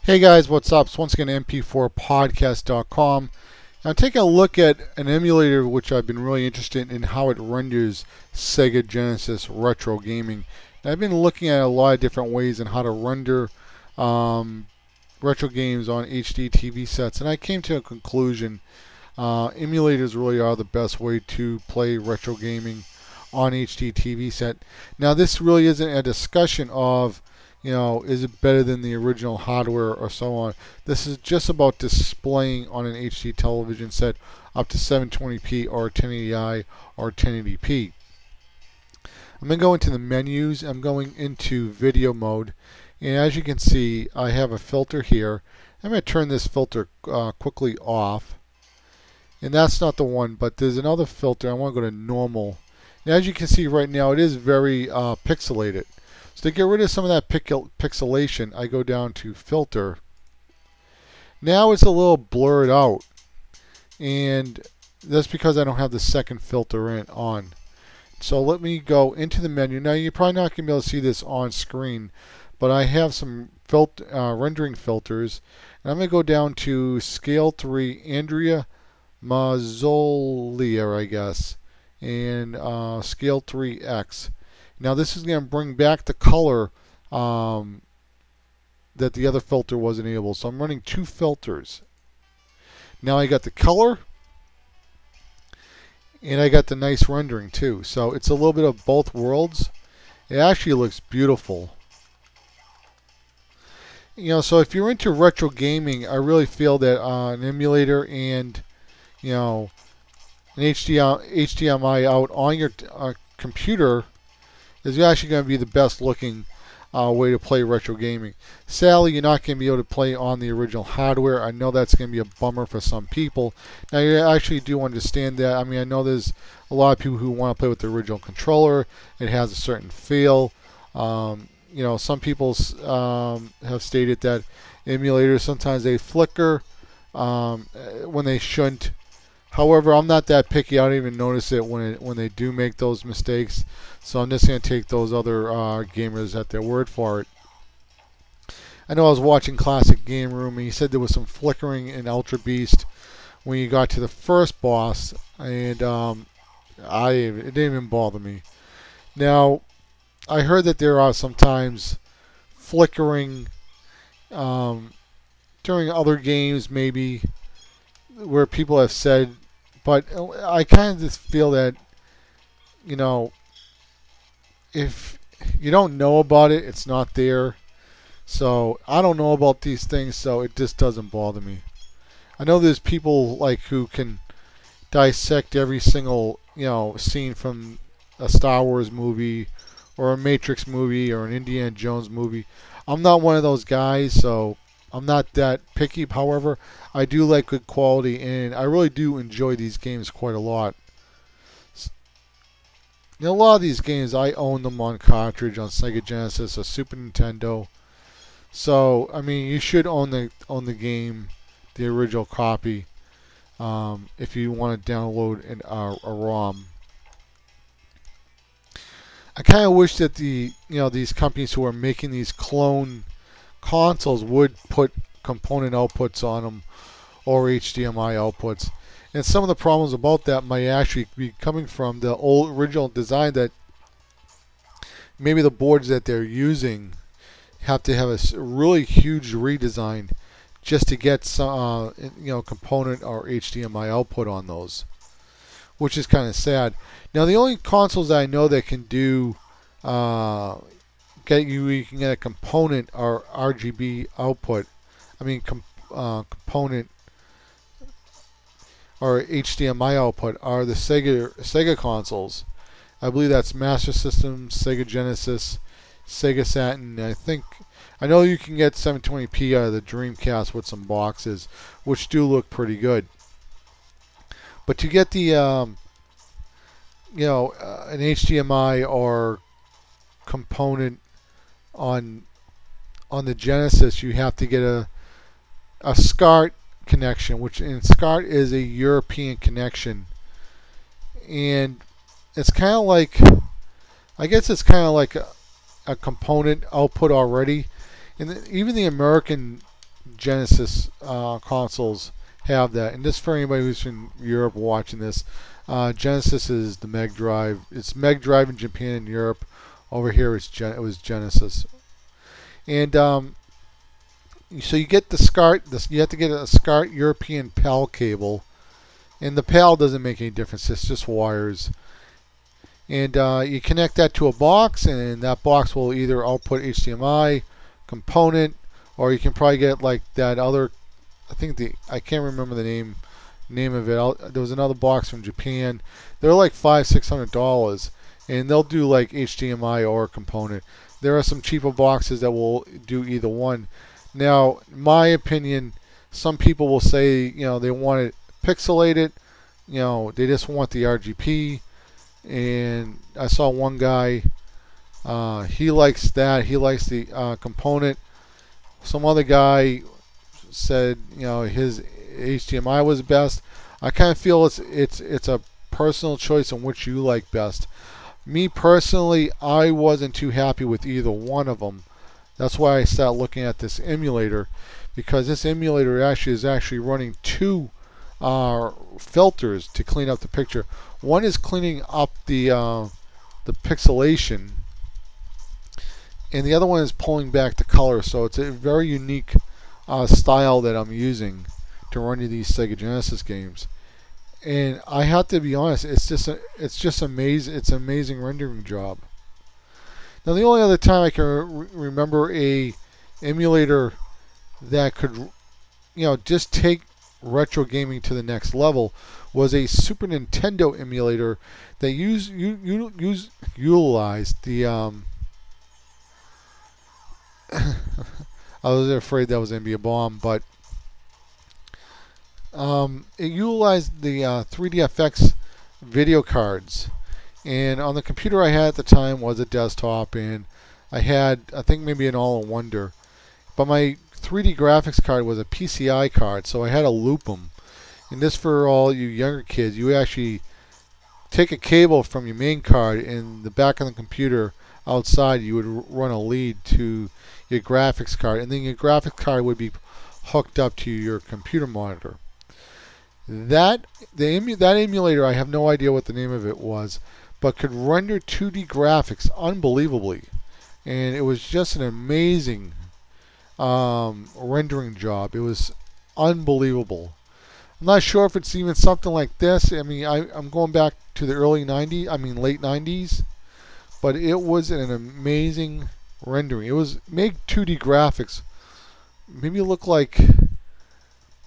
Hey guys, what's up? It's once again mp4podcast.com. I'm taking a look at an emulator which I've been really interested in how it renders Sega Genesis retro gaming. And I've been looking at a lot of different ways on how to render um, retro games on HD TV sets, and I came to a conclusion. Emulators really are the best way to play retro gaming on HD TV set. Now, this really isn't a discussion of, is it better than the original hardware or so on. This is just about displaying on an HD television set up to 720p or 1080i or 1080p. I'm going to go into the menus. I'm going into video mode. And as you can see, I have a filter here. I'm going to turn this filter quickly off. And that's not the one, but there's another filter. I want to go to normal. And as you can see right now, it is very pixelated. So to get rid of some of that pixelation, I go down to filter. Now it's a little blurred out, and that's because I don't have the second filter on. So let me go into the menu. Now you're probably not going to be able to see this on screen, but I have some rendering filters, and I'm going to go down to Scale 3 Andrea Mazzolier, I guess, and Scale 3X. Now this is going to bring back the color that the other filter wasn't able. So I'm running two filters. Now I got the color and I got the nice rendering too. So it's a little bit of both worlds. It actually looks beautiful. So if you're into retro gaming, I really feel that an emulator and an HDMI out on your computer is actually going to be the best looking way to play retro gaming. Sadly, you're not going to be able to play on the original hardware. I know that's going to be a bummer for some people. Now, you actually do understand that. I mean, I know there's a lot of people who want to play with the original controller. It has a certain feel. Some people have stated that emulators sometimes they flicker when they shouldn't. However, I'm not that picky. I don't even notice it when they do make those mistakes. So I'm just going to take those other gamers at their word for it. I know I was watching Classic Game Room, and he said there was some flickering in Ultra Beast when you got to the first boss, and it didn't even bother me. Now, I heard that there are sometimes flickering during other games, maybe, where people have said, but I kind of just feel that, if you don't know about it, it's not there. So I don't know about these things, so it just doesn't bother me. I know there's people who can dissect every single scene from a Star Wars movie or a Matrix movie or an Indiana Jones movie. I'm not one of those guys, so I'm not that picky. However, I do like good quality, and I really do enjoy these games quite a lot. A lot of these games, I own them on cartridge on Sega Genesis or Super Nintendo. So, I mean, you should own the game, the original copy, if you want to download a ROM. I kind of wish that these companies who are making these clone consoles would put component outputs on them or HDMI outputs. And some of the problems about that might actually be coming from the old original design, that maybe the boards that they're using have to have a really huge redesign just to get some component or HDMI output on those, which is kind of sad. Now the only consoles that I know that can do you can get a component or RGB output. I mean component or HDMI output are the Sega consoles. I believe that's Master System, Sega Genesis, Sega Saturn. I know you can get 720p out of the Dreamcast with some boxes, which do look pretty good. But to get the an HDMI or component on the Genesis, you have to get a SCART connection, which in SCART is a European connection, and it's kind of like, I guess it's kind of like a component output already, and even the American Genesis consoles have that. And just for anybody who's in Europe watching this, Genesis is the Meg Drive. It's Meg Drive in Japan and Europe. Over here, it was Genesis. And so you get the SCART. You have to get a SCART European PAL cable, and the PAL doesn't make any difference. It's just wires. And you connect that to a box, and that box will either output HDMI component, or you can probably get like that other. I can't remember the name of it. There was another box from Japan. They're like $500-600, and they'll do like HDMI or component. There are some cheaper boxes that will do either one. Now, in my opinion, some people will say, they want it pixelated. They just want the RGB. And I saw one guy, he likes that. He likes the component. Some other guy said, his HDMI was best. I kind of feel it's a personal choice on which you like best. Me personally, I wasn't too happy with either one of them. That's why I started looking at this emulator, because this emulator is actually running two filters to clean up the picture. One is cleaning up the pixelation, and the other one is pulling back the color. So it's a very unique style that I'm using to run these Sega Genesis games. And I have to be honest, it's just amazing. It's an amazing rendering job. Now, the only other time I can remember a emulator that could, just take retro gaming to the next level was a Super Nintendo emulator that utilized the. I was afraid that was going to be a bomb, but it utilized the 3DFX video cards. And on the computer I had at the time was a desktop, and I had, I think, maybe an all-in-wonder. But my 3D graphics card was a PCI card, so I had to loop them. And this, for all you younger kids, you actually take a cable from your main card, in the back of the computer outside you would run a lead to your graphics card, and then your graphics card would be hooked up to your computer monitor. That emulator, I have no idea what the name of it was, but could render 2D graphics unbelievably, and it was just an amazing rendering job. It was unbelievable. I'm not sure if it's even something like this. I mean, I'm going back to the late 90s, but it was an amazing rendering. It was made 2D graphics maybe look like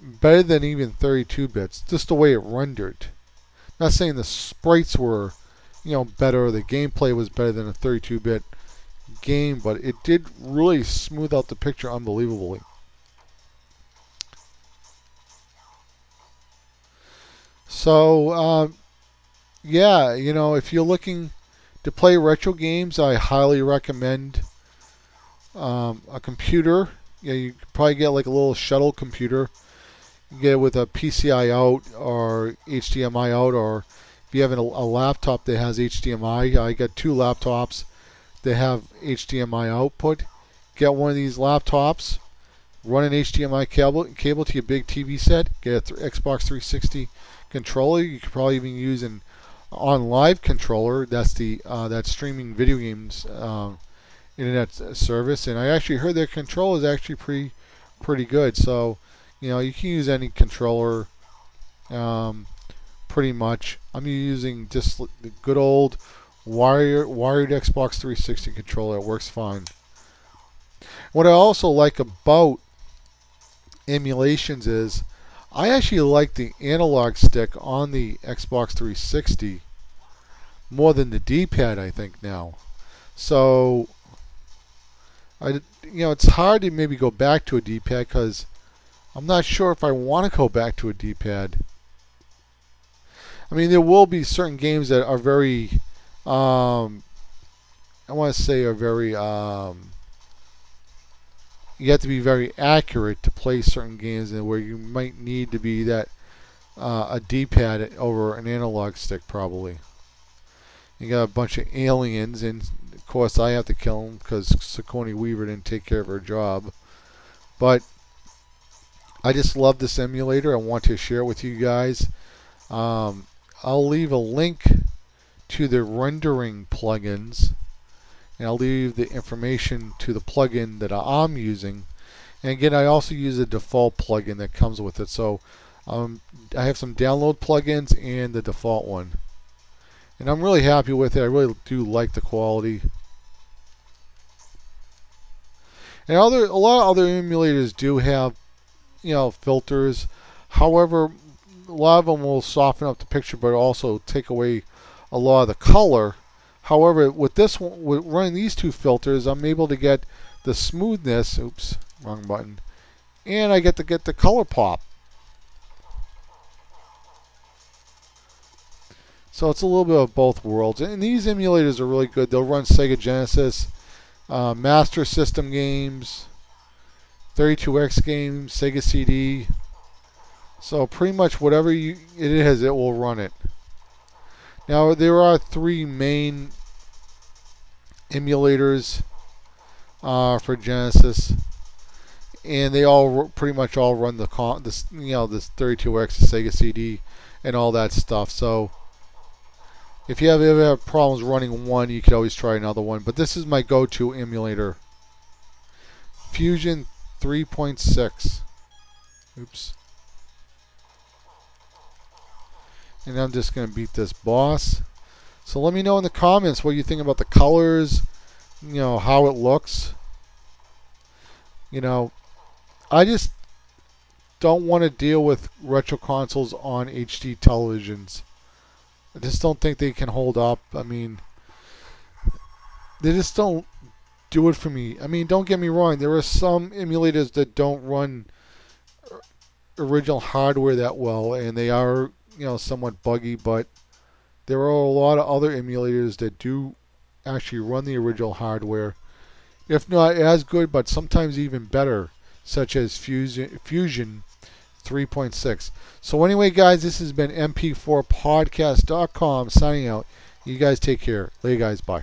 better than even 32 bits, just the way it rendered. Not saying the sprites were, better, or the gameplay was better than a 32-bit game, but it did really smooth out the picture unbelievably. So, yeah, if you're looking to play retro games, I highly recommend a computer. You could probably get like a little shuttle computer. You get it with a PCI out or HDMI out, or if you have a laptop that has HDMI. I got two laptops that have HDMI output. Get one of these laptops, run an HDMI cable to your big TV set, get an Xbox 360 controller. You could probably even use an on live controller. That's the that streaming video games internet service, and I actually heard their controller is actually pretty good. So you can use any controller pretty much. I'm using just the good old wired Xbox 360 controller. It works fine. What I also like about emulations is I actually like the analog stick on the Xbox 360 more than the D-pad, I think, now. So it's hard to maybe go back to a D-pad, because I'm not sure if I want to go back to a D-pad. I mean, there will be certain games that are very, I want to say are very, you have to be very accurate to play certain games, and where you might need to be that a D-pad over an analog stick probably. You got a bunch of aliens, and of course I have to kill them because Sigourney Weaver didn't take care of her job. But I just love this emulator. I want to share it with you guys. Um, I'll leave a link to the rendering plugins, and I'll leave the information to the plugin that I'm using. And again, I also use a default plugin that comes with it. So I have some download plugins and the default one. And I'm really happy with it. I really do like the quality. And a lot of other emulators do have, filters. However, a lot of them will soften up the picture, but also take away a lot of the color. However, with this one, with running these two filters, I'm able to get the smoothness. Oops, wrong button. And I get to get the color pop. So it's a little bit of both worlds. And these emulators are really good. They'll run Sega Genesis, Master System games, 32X games, Sega CD. So pretty much whatever it is, it will run it. Now there are 3 main emulators for Genesis, and they all pretty much all run this 32X, the Sega CD, and all that stuff. So if you ever have problems running one, you could always try another one. But this is my go-to emulator, Fusion 3.6. Oops. And I'm just going to beat this boss. So let me know in the comments what you think about the colors, how it looks. I just don't want to deal with retro consoles on HD televisions. I just don't think they can hold up. I mean, they just don't do it for me. I mean, don't get me wrong. There are some emulators that don't run original hardware that well, and they are, somewhat buggy, but there are a lot of other emulators that do actually run the original hardware, if not as good, but sometimes even better, such as Fusion 3.6. So anyway, guys, this has been MP4podcast.com signing out. You guys take care. Later, guys. Bye.